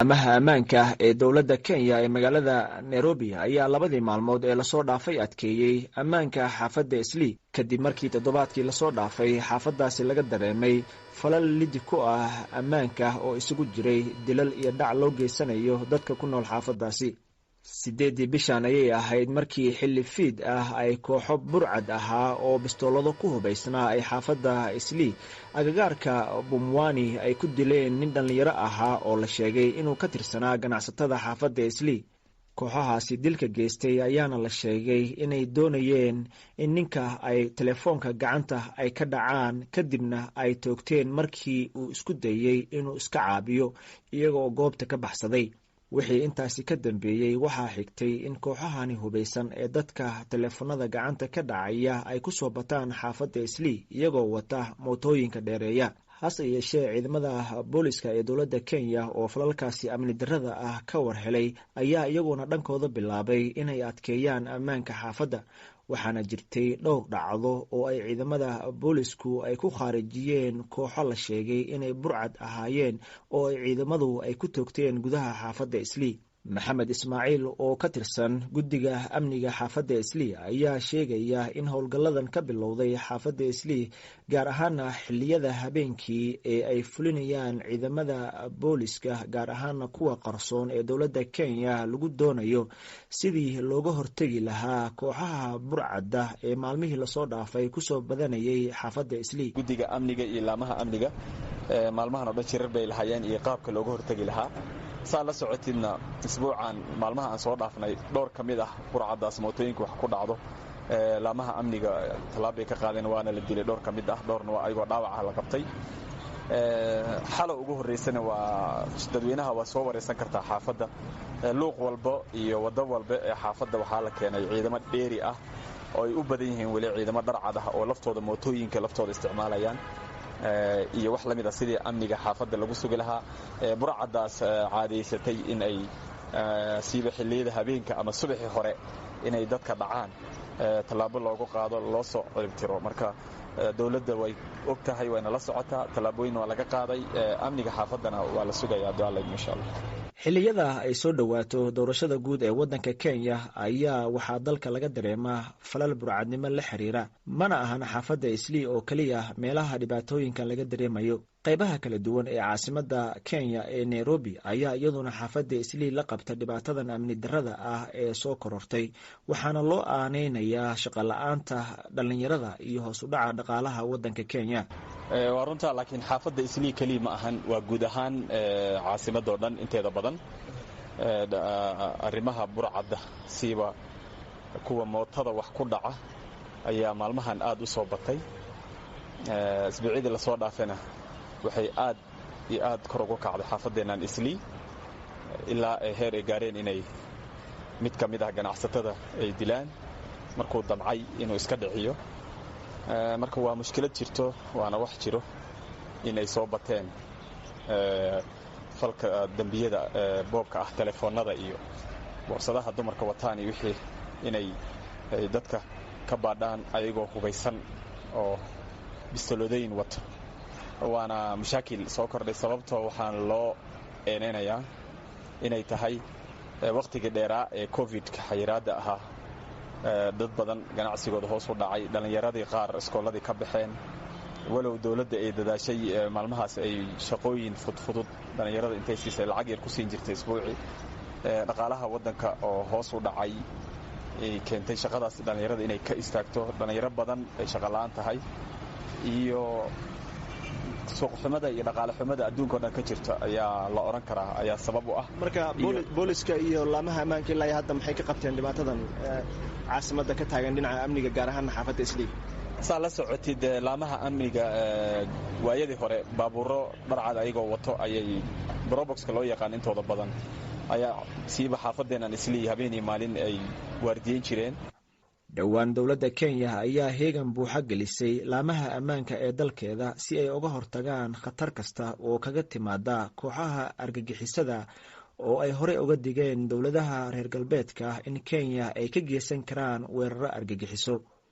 amaha ammaanka ee dowladda Kenya ee magaalada Nairobi ayaa labadii maalmood ee lasoo dhaafay adkeeyey ammaanka xaafadda Eastleigh kadib markii toddobaadkii lasoo dhaafay xaafaddaasi laga dareemay falal lidi ku ah ammaanka oo isugu jiray dilal iyo dhac loo geysanayo dadka ku nool xaafaddaasi. 8 bishan ayay ahayd markii xilli fiid ah ay kooxo burcad ahaa oo bistoolado ku hubaysnaa ay xaafadda Eastleigh agagaarka Bumwani ay ku dileen nin dhalinyaro ahaa oo la sheegay inuu ka tirsanaa ganacsatada xaafadda Eastleigh. kooxahaasi dilka geystay ayaana la sheegay inay doonayeen in ninka ay telefoonka gacanta ay ka dhacaan kadibna ay toogteen markii uu isku dayay inuu iska caabiyo iyagoo goobta ka baxsaday. wixii intaasi ka dambeeyey waxaa xigtay in kooxahani hubaysan ee dadka telefoonada gacanta ka dhacaya ay ku soo bataan xaafadda Eastleigh iyagoo wata mootooyinka dheereeya. hase yeeshee ciidamada booliska ee dowladda Kenya oo falalkaasi amni darrada ah ka war helay ayaa iyaguna dhankooda bilaabay inay adkeeyaan ammaanka xaafadda. waxaana jirtay dhowr dhacdo oo ay ciidamada boolisku ay ku khaarijiyeen kooxo la sheegay inay burcad ahaayeen oo ay ciidamadu ay ku toogteen gudaha xaafadda Eastleigh. maxamed ismaaciil oo ka tirsan guddiga amniga xaafadda Eastleigh ayaa sheegaya in howlgalladan ka bilowday xaafadda Eastleigh gaar ahaana xilliyada habeenkii ee ay fulinayaan ciidamada booliska gaar ahaana kuwa qarsoon ee dowladda Kenya lagu doonayo sidii looga hortagi lahaa kooxaha burcadda ee maalmihii lasoo dhaafay kusoo badanayay xaafadda Eastleigh. guddiga amniga iyo laamaha amniga maalmahan oo dhan shirar bay lahayeen iyo qaabka looga hortagi lahaa. saa la socotidna isbuucan maalmaha aan soo dhaafnay dhowr ka mid ah burcaddaas mootooyinka wax ku dhacdo laamaha amniga tallaabay ka qaadeen waana la dilay dhowr ka mid ah dhowrna waa ayagoo dhaawaca la qabtay. xalo ugu horreysana waa dadweynaha waa soo wareysan kartaa xaafadda luuq walba iyo waddo walba ee xaafadda waxaa la keenay ciidamo dheeri ah oo ay u badan yihiin weli ciidamo dharcad ah oo laftooda mootooyinka laftooda isticmaalayaan iyo wax la mid ah sidii amniga xaafadda lagu sugi lahaa. burcaddaas caadaysatay in ay siiba xilliyada habeenka ama subaxii hore inay dadka dhacaan tallaabo loogu qaado loo soo ciribtiro. marka dowladda way og tahay wayna la socotaa tallaabooyin waa laga qaaday amniga xaafaddana waa la sugayaa du'aalayd insha Allah. xilliyada ay soo dhowaato doorashada guud ee waddanka Kenya ayaa waxaa dalka laga dareemaa falal burcadnimo la xiriira. mana ahan xaafadda Eastleigh oo kaliya meelaha dhibaatooyinkan laga dareemayo. qaybaha kala duwan ee caasimadda Kenya ee Nairobi ayaa iyaduna xaafadda Eastleigh la qabta dhibaatadan amni darrada ah ee soo korortay waxaana loo aaneynayaa shaqo la'aanta dhalinyarada iyo hoos u dhaca dhaqaalaha waddanka Kenya. waa runtaa laakiin xaafadda Eastleigh kaliya ma ahan waa guud ahaan caasimadda oo dhan inteeda badan arrimaha burcadda siiba kuwa mootada wax ku dhaca ayaa maalmahan aad u soo batay. isbuucyadii lasoo dhaafayna waxay aad iyo aad kor ugu kacday xaafadeennan Eastleigh ilaa ay heer ay gaareen inay mid ka mid ah ganacsatada ay dilaan markuu damcay inuu iska dhiciyo. marka waa mushkilad jirto waana wax jiro inay soo bateen falka dambiyada boobka ah telefoonada iyo boorsadaha dumarka wataan iyo wixii inay dadka ka baadhaan ayagoo hubaysan oo bistoloodayn wato. waana mashaakil soo kordhay sababtoo waxaan loo eeneynayaa inay tahay waqtigii dheeraa ee covid-ka xayiraadda ahaa dad badan ganacsigooda hoos u dhacay dhallinyaradii qaar iskooladii ka baxeen walow dowladda ay dadaashay maalmahaas ay shaqooyin fudfudud dhallinyarada intay siisay lacag yar ku siin jirtay isbuucii. dhaqaalaha waddanka oo hoos u dhacay ay keentay shaqadaas dhallinyarada inay ka istaagto dhallinyaro badan ay shaqo la'aan tahay iyo suuqxumada iyo dhaqaale xumada adduunka oo dhan ka jirta ayaa la oran karaa ayaa sabab u ah. marka booliska iyo laamaha ammaanka ilaa hadda maxay ka qabteen dhibaatadan caasimadda ka taagan dhinaca amniga gaar ahaan xaafadda Eastleigh? saa la socotid laamaha amniga waayadii hore baabuuro dharcad ayagoo wato ayay broboxka loo yaqaan intooda badan ayaa siiba xaafadeennan Eastleigh habeenii maalin ay waardiyeyn jireen. dhowaan dowladda Kenya ayaa heegan buuxa gelisay laamaha ammaanka ee dalkeeda si ay uga hortagaan khatar kasta oo kaga timaada kooxaha argagixisada oo ay horey uga digeen dowladaha reer galbeedka in Kenya ay ka geysan karaan weeraro argagixiso.